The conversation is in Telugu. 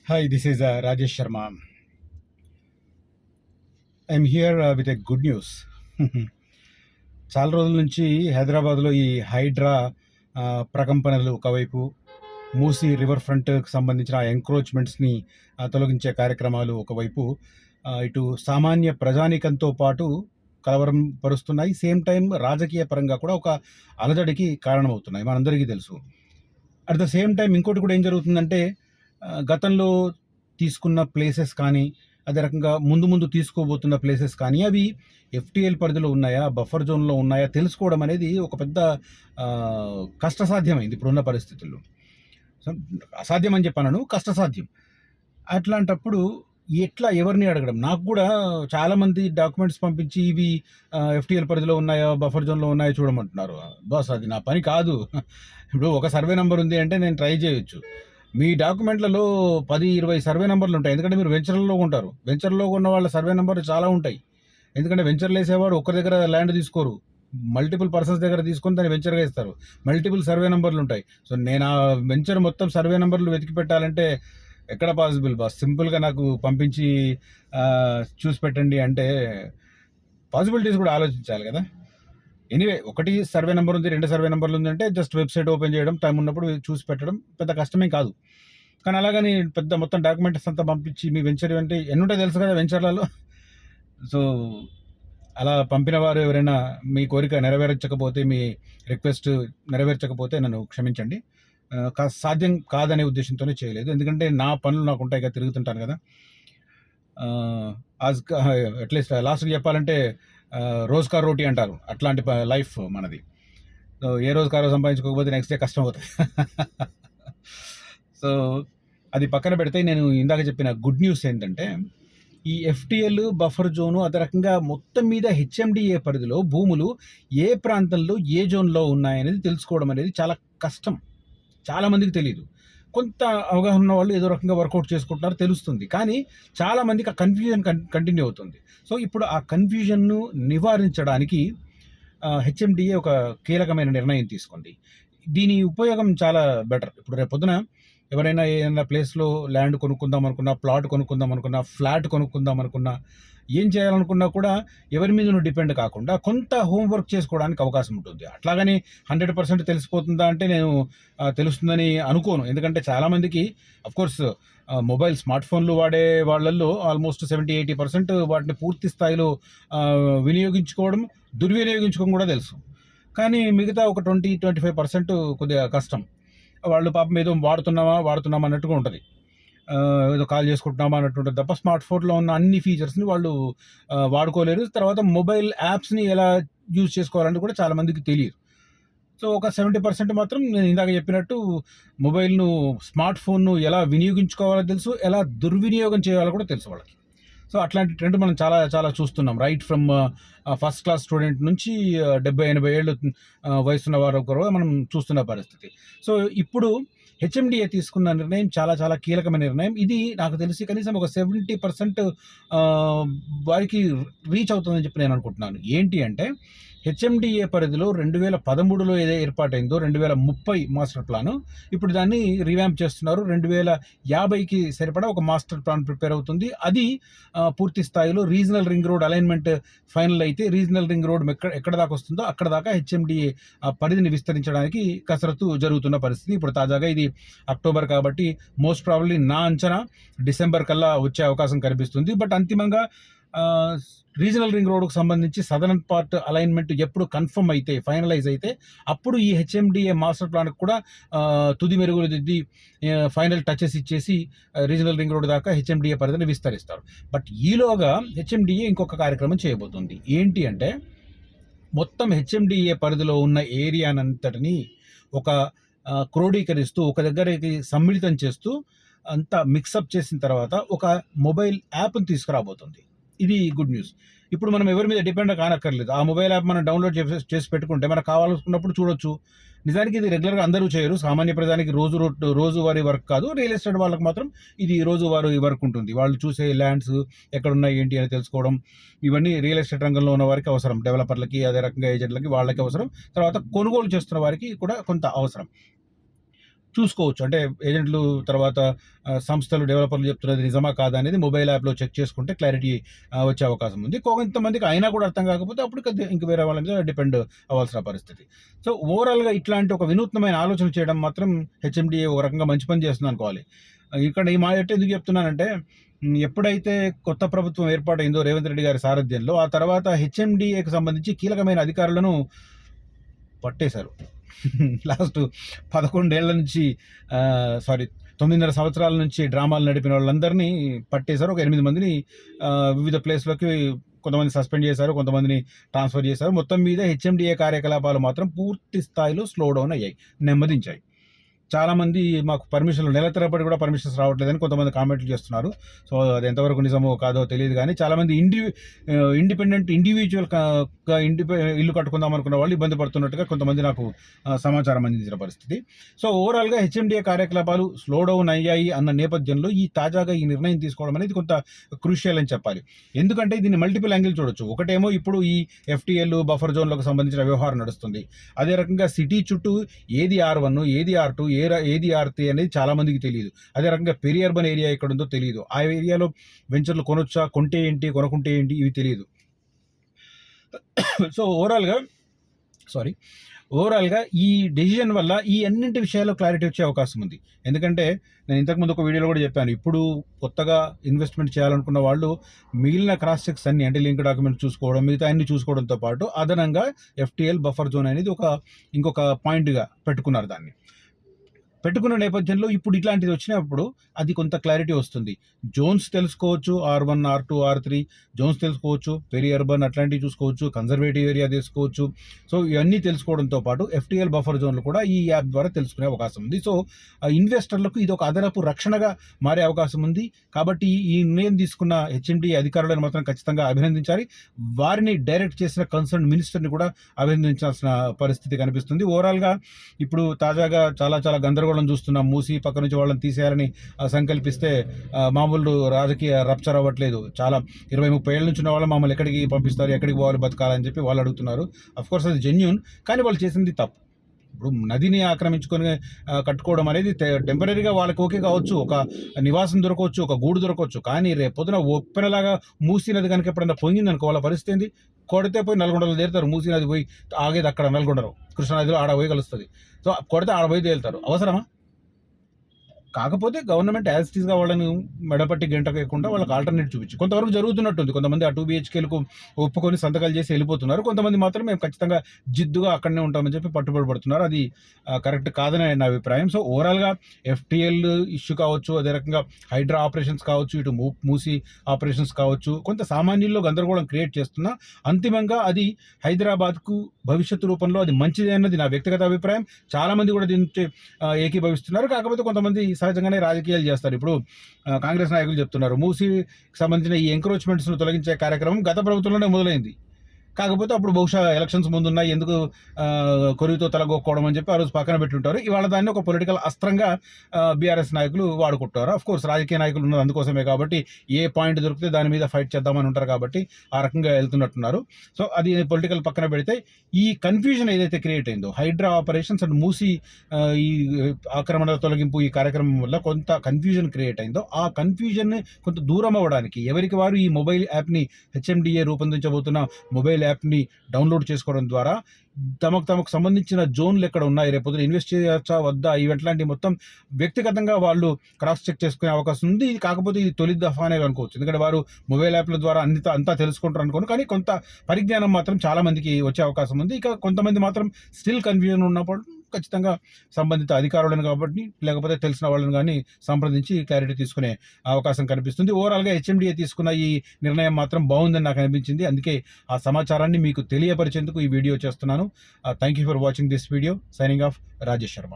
Hi, this is Rajesh Sharma. I'm here with a good news. చాలా రోజుల నుంచి హైదరాబాద్లో ఈ హైడ్రా ప్రకంపనలు ఒకవైపు, మూసీ రివర్ ఫ్రంట్కి సంబంధించిన ఎంక్రోచ్మెంట్స్ని తొలగించే కార్యక్రమాలు ఒకవైపు, ఇటు సామాన్య ప్రజానీకంతో పాటు కలవరం పరుస్తున్నాయి. సేమ్ టైం రాజకీయ పరంగా కూడా ఒక అలజడికి కారణమవుతున్నాయి, మనందరికీ తెలుసు. అట్ ద సేమ్ టైం ఇంకోటి కూడా ఏం జరుగుతుందంటే, గతంలో తీసుకున్న ప్లేసెస్ కానీ, అదే రకంగా ముందు ముందు తీసుకోబోతున్న ప్లేసెస్ కానీ, అవి ఎఫ్టీఎల్ పరిధిలో ఉన్నాయా, బఫర్ జోన్లో ఉన్నాయా తెలుసుకోవడం అనేది ఒక పెద్ద కష్టసాధ్యమైంది ఇప్పుడున్న పరిస్థితుల్లో. సో అసాధ్యం అని చెప్పాను, కష్టసాధ్యం. అట్లాంటప్పుడు ఎట్లా ఎవరిని అడగడం? నాకు కూడా చాలామంది డాక్యుమెంట్స్ పంపించి ఇవి ఎఫ్టీఎల్ పరిధిలో ఉన్నాయా, బఫర్ జోన్లో ఉన్నాయా చూడమంటున్నారు. బాస్, అది నా పని కాదు. ఇప్పుడు ఒక సర్వే నెంబర్ ఉంది అంటే నేను ట్రై చేయొచ్చు. మీ డాక్యుమెంట్లలో 10-20 సర్వే నెంబర్లు ఉంటాయి. ఎందుకంటే మీరు వెంచర్లలో ఉంటారు. వెంచర్లో ఉన్న వాళ్ళ సర్వే నెంబర్లు చాలా ఉంటాయి. ఎందుకంటే వెంచర్లు వేసేవాడు ఒక్కరి దగ్గర ల్యాండ్ తీసుకోరు, మల్టిపుల్ పర్సన్స్ దగ్గర తీసుకొని దాన్ని వెంచర్గా ఇస్తారు. మల్టిపుల్ సర్వే నెంబర్లు ఉంటాయి. సో నేను ఆ వెంచర్ మొత్తం సర్వే నెంబర్లు వెతికి పెట్టాలంటే ఎక్కడ పాసిబుల్ బాస్? సింపుల్గా నాకు పంపించి చూసి పెట్టండి అంటే పాసిబిలిటీస్ కూడా ఆలోచించాలి కదా. ఎనీవే, ఒకటి సర్వే నెంబర్ ఉంది, 2 సర్వే నెంబర్లు ఉందంటే జస్ట్ వెబ్సైట్ ఓపెన్ చేయడం, టైం ఉన్నప్పుడు చూసి పెట్టడం పెద్ద కష్టమే కాదు. కానీ అలాగని పెద్ద మొత్తం డాక్యుమెంట్స్ అంతా పంపించి మీ వెంచర్ అంటే ఎన్నుంటే తెలుసు కదా వెంచర్లలో. సో అలా పంపిన వారు ఎవరైనా మీ కోరిక నెరవేర్చకపోతే, మీ రిక్వెస్ట్ నెరవేర్చకపోతే నన్ను క్షమించండి. సాధ్యం కాదనే ఉద్దేశంతోనే చేయలేదు. ఎందుకంటే నా పనులు నాకు ఉంటాయి కదా, తిరుగుతుంటాను కదా. అట్లీస్ట్ లాస్ట్కి చెప్పాలంటే రోజ్గార్ రోటీ అంటారు, అట్లాంటి లైఫ్ మనది. సో ఏ రోజుకి ఆ రోజు సంపాదించుకోకపోతే నెక్స్ట్ డే కష్టం అవుతుంది. సో అది పక్కన పెడితే, నేను ఇందాక చెప్పిన గుడ్ న్యూస్ ఏంటంటే, ఈ ఎఫ్టీఎల్, బఫర్ జోను, అదే రకంగా మొత్తం మీద హెచ్ఎండిఏ పరిధిలో భూములు ఏ ప్రాంతంలో ఏ జోన్లో ఉన్నాయనేది తెలుసుకోవడం అనేది చాలా కష్టం. చాలామందికి తెలియదు. కొంత అవగాహన ఉన్న వాళ్ళు ఏదో రకంగా వర్కౌట్ చేసుకుంటున్నారు, తెలుస్తుంది. కానీ చాలామందికి ఆ కన్ఫ్యూజన్ కంటిన్యూ అవుతుంది. సో ఇప్పుడు ఆ కన్ఫ్యూజన్ను నివారించడానికి హెచ్ఎండిఏ ఒక కీలకమైన నిర్ణయం తీసుకుంది. దీని ఉపయోగం చాలా బెటర్. ఇప్పుడు రేపు పొద్దున ఎవరైనా ఏదైనా ప్లేస్లో ల్యాండ్ కొనుక్కుందాం అనుకున్నా, ప్లాట్ కొనుక్కుందాం అనుకున్నా, ఫ్లాట్ కొనుక్కుందాం అనుకున్నా, ఏం చేయాలనుకున్నా కూడా ఎవరి మీద డిపెండ్ కాకుండా కొంత హోంవర్క్ చేసుకోవడానికి అవకాశం ఉంటుంది. అట్లాగని 100% తెలిసిపోతుందా అంటే నేను తెలుస్తుందని అనుకోను. ఎందుకంటే చాలామందికి అఫ్కోర్స్ మొబైల్ స్మార్ట్ ఫోన్లు వాడే వాళ్ళల్లో ఆల్మోస్ట్ 70-80% వాటిని పూర్తి స్థాయిలో వినియోగించుకోవడం, దుర్వినియోగించుకోవడం కూడా తెలుసు. కానీ మిగతా ఒక 20-25% కొద్దిగా కష్టం. వాళ్ళు పాపం ఏదో వాడుతున్నామా అన్నట్టుగా ఉంటుంది. ఏదో కాల్ చేసుకుంటున్నామా అన్నట్టు ఉంటుంది తప్ప స్మార్ట్ ఫోన్లో ఉన్న అన్ని ఫీచర్స్ని వాళ్ళు వాడుకోలేరు. తర్వాత మొబైల్ యాప్స్ని ఎలా యూజ్ చేసుకోవాలని కూడా చాలామందికి తెలియదు. సో ఒక 70% మాత్రం నేను ఇందాక చెప్పినట్టు మొబైల్ను, స్మార్ట్ ఫోన్ను ఎలా వినియోగించుకోవాలో తెలుసు, ఎలా దుర్వినియోగం చేయాలో కూడా తెలుసు వాళ్ళకి. సో అట్లాంటి ట్రెండ్ మనం చాలా చాలా చూస్తున్నాం. Right from first class student నుంచి 70-80 ఏళ్ళు వయసున్న వారు కూడా మనం చూస్తున్న పరిస్థితి. సో ఇప్పుడు హెచ్ఎండిఏ తీసుకున్న నిర్ణయం చాలా చాలా కీలకమైన నిర్ణయం. ఇది నాకు తెలిసి కనీసం ఒక 70% వారికి రీచ్ అవుతుందని చెప్పి నేను అనుకుంటున్నాను. ఏంటి అంటే, హెచ్ఎండిఏ పరిధిలో 2013లో ఏదో ఏర్పాటైందో 2030 మాస్టర్ ప్లాను, ఇప్పుడు దాన్ని రివ్యాంప్ చేస్తున్నారు. 2050కి సరిపడా ఒక మాస్టర్ ప్లాన్ ప్రిపేర్ అవుతుంది. అది పూర్తి స్థాయిలో regional ring road alignment final అయితే, రీజనల్ రింగ్ రోడ్ ఎక్కడ దాకా వస్తుందో అక్కడ దాకా హెచ్ఎండిఏ పరిధిని విస్తరించడానికి కసరత్తు జరుగుతున్న పరిస్థితి. ఇప్పుడు తాజాగా ఇది అక్టోబర్ కాబట్టి మోస్ట్ ప్రాబబ్లీ నా అంచనా డిసెంబర్ కల్లా వచ్చే అవకాశం కనిపిస్తుంది. బట్ అంతిమంగా రీజనల్ రింగ్ రోడ్కు సంబంధించి సదరన్ పార్ట్ అలైన్మెంట్ ఎప్పుడు కన్ఫర్మ్ అయితే, ఫైనలైజ్ అయితే, అప్పుడు ఈ హెచ్ఎండిఏ మాస్టర్ ప్లాన్కి కూడా తుది మెరుగులు దిద్ది ఫైనల్ టచెస్ ఇచ్చేసి రీజనల్ రింగ్ రోడ్ దాకా హెచ్ఎండిఏ పరిధిని విస్తరిస్తారు. బట్ ఈలోగా హెచ్ఎండిఏ ఇంకొక కార్యక్రమం చేయబోతుంది. ఏంటి అంటే, మొత్తం హెచ్ఎండిఏ పరిధిలో ఉన్న ఏరియానంతటిని ఒక క్రోడీకరిస్తూ, ఒక దగ్గరికి సమ్మిళితం చేస్తూ, అంతా మిక్సప్ చేసిన తర్వాత ఒక మొబైల్ యాప్ని తీసుకురాబోతుంది. ఇది గుడ్ న్యూస్. ఇప్పుడు మనం ఎవరి మీద డిపెండ్ కానక్కర్లేదు. ఆ మొబైల్ యాప్ మనం డౌన్లోడ్ చేసి పెట్టుకుంటే మనకు కావాలనుకున్నప్పుడు చూడొచ్చు. నిజానికి ఇది రెగ్యులర్గా అందరూ చేయరు. సామాన్య ప్రజానికి రోజువారీ వర్క్ కాదు. రియల్ ఎస్టేట్ వాళ్ళకి మాత్రం ఇది రోజువారీ వర్క్ ఉంటుంది. వాళ్ళు చూసే ల్యాండ్స్ ఎక్కడున్నాయి ఏంటి అని తెలుసుకోవడం, ఇవన్నీ రియల్ ఎస్టేట్ రంగంలో ఉన్న వారికి అవసరం. డెవలపర్లకి, అదే రకంగా ఏజెంట్లకి, వాళ్ళకి అవసరం. తర్వాత కొనుగోలు చేస్తున్న వారికి కూడా కొంత అవసరం. చూసుకోవచ్చు. అంటే ఏజెంట్లు తర్వాత సంస్థలు, డెవలపర్లు చెప్తున్నది నిజమా కాదా అనేది మొబైల్ యాప్‌లో చెక్ చేసుకుంటే క్లారిటీ వచ్చే అవకాశం ఉంది. కొంతమందికి అయినా కూడా అర్థం కాకపోతే అప్పుడు ఇంక వేరే వాళ్ళ మీద డిపెండ్ అవ్వాల్సిన పరిస్థితి. సో, ఓవరాల్‌గా ఇట్లాంటి ఒక వినూత్నమైన ఆలోచన చేయడం మాత్రం హెచ్ఎండీఏ ఒక రకంగా మంచి పని చేస్తుందనుకోవాలి. ఇక్కడ ఈ మాట ఎందుకు చెప్తున్నానంటే ఎప్పుడైతే కొత్త ప్రభుత్వం ఏర్పాటైందో రేవంత్ రెడ్డి గారి సారథ్యంలో, ఆ తర్వాత హెచ్ఎండీఏకి సంబంధించి కీలకమైన అధికారులను పట్టేశారు. లాస్ట్ 11 ఏళ్ల నుంచి 9.5 సంవత్సరాల నుంచి డ్రామాలు నడిపిన వాళ్ళందరినీ పట్టేశారు. ఒక 8 మందిని వివిధ ప్లేస్‌లోకి కొంతమంది సస్పెండ్ చేశారు, కొంతమందిని ట్రాన్స్‌ఫర్ చేశారు. మొత్తం మీద హెచ్ఎండీఏ కార్యకలాపాలు మాత్రం పూర్తి స్థాయిలో స్లో డౌన్ అయ్యాయి, నెమ్మదించాయి. చాలామంది మాకు నెల తరబడి కూడా పర్మిషన్స్ రావట్లేదని కొంతమంది కామెంట్లు చేస్తున్నారు. సో, అది ఎంతవరకు నిజమో కాదో తెలియదు కానీ చాలామంది ఇండిపెండెంట్ ఇండివిజువల్‌గా ఇల్లు కట్టుకుందాం అనుకున్న వాళ్ళు ఇబ్బంది పడుతున్నట్టుగా కొంతమంది నాకు సమాచారం అందించిన పరిస్థితి. సో, ఓవరాల్‌గా హెచ్ఎండీఏ కార్యకలాపాలు స్లో డౌన్ అయ్యాయి అన్న నేపథ్యంలో తాజాగా ఈ నిర్ణయం తీసుకోవడం అనేది కొంత క్రూషియల్ అని చెప్పాలి. ఎందుకంటే దీన్ని మల్టిపుల్ యాంగిల్ చూడొచ్చు. ఒకటేమో ఇప్పుడు ఈ ఎఫ్టీఎల్, బఫర్ జోన్లకు సంబంధించిన వ్యవహారం నడుస్తుంది. అదే రకంగా సిటీ చుట్టూ ఏది R1, ఏది R2, ఏది R3 అనేది చాలా మందికి తెలియదు. అదే రకంగా పెరి అర్బన్ ఏరియా ఎక్కడ ఉందో తెలియదు. ఆ ఏరియాలో వెంచర్లు కొనొచ్చా, కొంటే ఏంటి, కొనకుంటే ఏంటి ఇవి తెలియదు. సో, ఓవరాల్‌గా ఈ డెసిషన్ వల్ల ఈ అన్నింటి విషయాల్లో క్లారిటీ వచ్చే అవకాశం ఉంది. ఎందుకంటే నేను ఇంతకుముందు ఒక వీడియోలో కూడా చెప్పాను. ఇప్పుడు కొత్తగా ఇన్వెస్ట్మెంట్ చేయాలనుకున్న వాళ్ళు మిగిలిన క్రాస్ చెక్స్ అన్ని, అంటే లింక్ డాక్యుమెంట్ చూసుకోవడం, మిగతా అన్ని చూసుకోవడంతో పాటు అదనంగా ఎఫ్టీఎల్, బఫర్ జోన్ అనేది ఇంకొక పాయింట్‌గా పెట్టుకున్నారు దాన్ని. పెట్టుకున్న నేపథ్యంలో ఇప్పుడు ఇట్లాంటిది వచ్చినప్పుడు అది కొంత క్లారిటీ వస్తుంది. జోన్స్ తెలుసుకోవచ్చు, R1, R2, R3 జోన్స్ తెలుసుకోవచ్చు, పెరి అర్బన్ అట్లాంటివి చూసుకోవచ్చు, కన్జర్వేటివ్ ఏరియా తెలుసుకోవచ్చు. సో, ఇవన్నీ తెలుసుకోవడంతో పాటు ఎఫ్టీఎల్, బఫర్ జోన్లు కూడా ఈ యాప్ ద్వారా తెలుసుకునే అవకాశం ఉంది. సో, ఇన్వెస్టర్లకు ఇది ఒక అదనపు రక్షణగా మారే అవకాశం ఉంది. కాబట్టి ఈ నిర్ణయం తీసుకున్న హెచ్ఎండీ అధికారులను మాత్రం ఖచ్చితంగా అభినందించాలి. వారిని డైరెక్ట్ చేసిన కన్సర్న్ మినిస్టర్ని కూడా అభినందించాల్సిన పరిస్థితి కనిపిస్తుంది. ఓవరాల్‌గా ఇప్పుడు తాజాగా చాలా గందరగోళం చూస్తున్నాం. మూసి పక్క నుంచి వాళ్ళని తీసేయాలని సంకల్పిస్తే మామూలు రాజకీయ రప్చర్ అవ్వట్లేదు. చాలా 20-30 ఏళ్ళ నుంచి ఉన్న వాళ్ళు మమ్మల్ని ఎక్కడికి పంపిస్తారు, ఎక్కడికి పోవాలి బతకాలని చెప్పి వాళ్ళు అడుగుతున్నారు. అఫ్కోర్స్ అది జెన్యూన్, కానీ వాళ్ళు చేసింది తప్పు. ఇప్పుడు నదిని ఆక్రమించుకొని కట్టుకోవడం అనేది టెంపరీగా వాళ్ళకి ఓకే కావచ్చు, ఒక నివాసం దొరకవచ్చు, ఒక గూడు దొరకవచ్చు. కానీ రేపు పొద్దున ఒప్పెనలాగా మూసీ నది కనుక ఎప్పుడైనా పొంగిందనుకో వాళ్ళ పరిస్థితి ఏంది? కొడితే పోయి నల్గొండలో తేలుతారు. మూసీ నది పోయి ఆగేది అక్కడ నల్గొండలో, కృష్ణానదిలో ఆడ పోయి కలుస్తుంది. సో, కొడితే ఆడ పోయి తేలుతారు. అవసరమా? కాకపోతే గవర్నమెంట్ యాజ్ ఇట్ ఈస్‌గా వాళ్ళని మెడపట్టి గెంటకేయకుండా వాళ్ళకి ఆల్టర్నేట్ చూపించి కొంతవరకు జరుగుతున్నట్టుంది. కొంతమంది ఆ 2 BHKలకు ఒప్పుకొని సంతకాలు చేసి వెళ్ళిపోతున్నారు. కొంతమంది మాత్రం మేము ఖచ్చితంగా జిద్దుగా అక్కడనే ఉంటామని చెప్పి పట్టుబడుతున్నారు. అది కరెక్ట్ కాదని నా అభిప్రాయం. సో, ఓవరాల్‌గా ఎఫ్టీఎల్ ఇష్యూ కావచ్చు, అదే రకంగా హైడ్రా ఆపరేషన్స్ కావచ్చు, ఇటు మూసీ ఆపరేషన్స్ కావచ్చు, కొంత సామాన్యుల్లో గందరగోళం క్రియేట్ చేస్తున్నా అంతిమంగా అది హైదరాబాద్‌కు భవిష్యత్తు రూపంలో అది మంచిదే అన్నది నా వ్యక్తిగత అభిప్రాయం. చాలామంది కూడా దీనికి ఏకీభవిస్తున్నారు. కాకపోతే కొంతమంది సహజంగానే రాజకీయాలు చేస్తారు. ఇప్పుడు కాంగ్రెస్ నాయకులు చెప్తున్నారు, మూసీకి సంబంధించిన ఈ ఎంక్రోచ్మెంట్స్‌ను తొలగించే కార్యక్రమం గత ప్రభుత్వంలోనే మొదలైంది. కాకపోతే అప్పుడు బహుశా ఎలక్షన్స్ ముందున్నాయి, ఎందుకు కొరివితో తలగొక్కోవడం అని చెప్పి ఆ రోజు పక్కన పెట్టుంటారు. ఇవాళ దాన్ని ఒక పొలిటికల్ అస్త్రంగా బీఆర్ఎస్ నాయకులు వాడుకుంటారు. అఫ్కోర్స్ రాజకీయ నాయకులు ఉన్నది అందుకోసమే కాబట్టి ఏ పాయింట్ దొరికితే దాని మీద ఫైట్ చేద్దామని ఉంటారు కాబట్టి ఆ రకంగా వెళ్తున్నట్టున్నారు. సో, అది పొలిటికల్ పక్కన పెడితే ఈ కన్ఫ్యూజన్ ఏదైతే క్రియేట్ అయిందో హైడ్రా ఆపరేషన్స్ అండ్ మూసీ ఈ ఆక్రమణల తొలగింపు ఈ కార్యక్రమం వల్ల కొంత కన్ఫ్యూజన్ క్రియేట్ అయిందో, ఆ కన్ఫ్యూజన్ కొంత దూరం అవ్వడానికి ఎవరికి వారు ఈ మొబైల్ యాప్ని హెచ్ఎండిఏ రూపొందించబోతున్న మొబైల్ యాప్ని డౌన్లోడ్ చేసుకోవడం ద్వారా తమకు సంబంధించిన జోన్లు ఎక్కడ ఉన్నాయి, రేపు ఇన్వెస్ట్ చేయవచ్చా వద్దా, ఇవట్లాంటి మొత్తం వ్యక్తిగతంగా వాళ్ళు క్రాస్ చెక్ చేసుకునే అవకాశం ఉంది. కాకపోతే ఇది తొలి దఫా అనేది అనుకోవచ్చు, ఎందుకంటే వారు మొబైల్ యాప్ల ద్వారా అంతా తెలుసుకుంటారు అనుకోను. కానీ కొంత పరిజ్ఞానం మాత్రం చాలా మందికి వచ్చే అవకాశం ఉంది. ఇక కొంతమంది మాత్రం స్టిల్ కన్ఫ్యూజన్ ఉన్నప్పుడు ఖచ్చితంగా సంబంధిత అధికారులను కాబట్టి లేకపోతే తెలిసిన వాళ్ళని కానీ సంప్రదించి క్లారిటీ తీసుకునే అవకాశం కనిపిస్తుంది. ఓవరాల్గా హెచ్ఎండిఏ తీసుకున్న ఈ నిర్ణయం మాత్రం బాగుందని నాకు అనిపించింది. అందుకే ఆ సమాచారాన్ని మీకు తెలియపరిచేందుకు ఈ వీడియో చేస్తున్నాను. Thank you for watching this video. Signing off, Rajesh Sharma.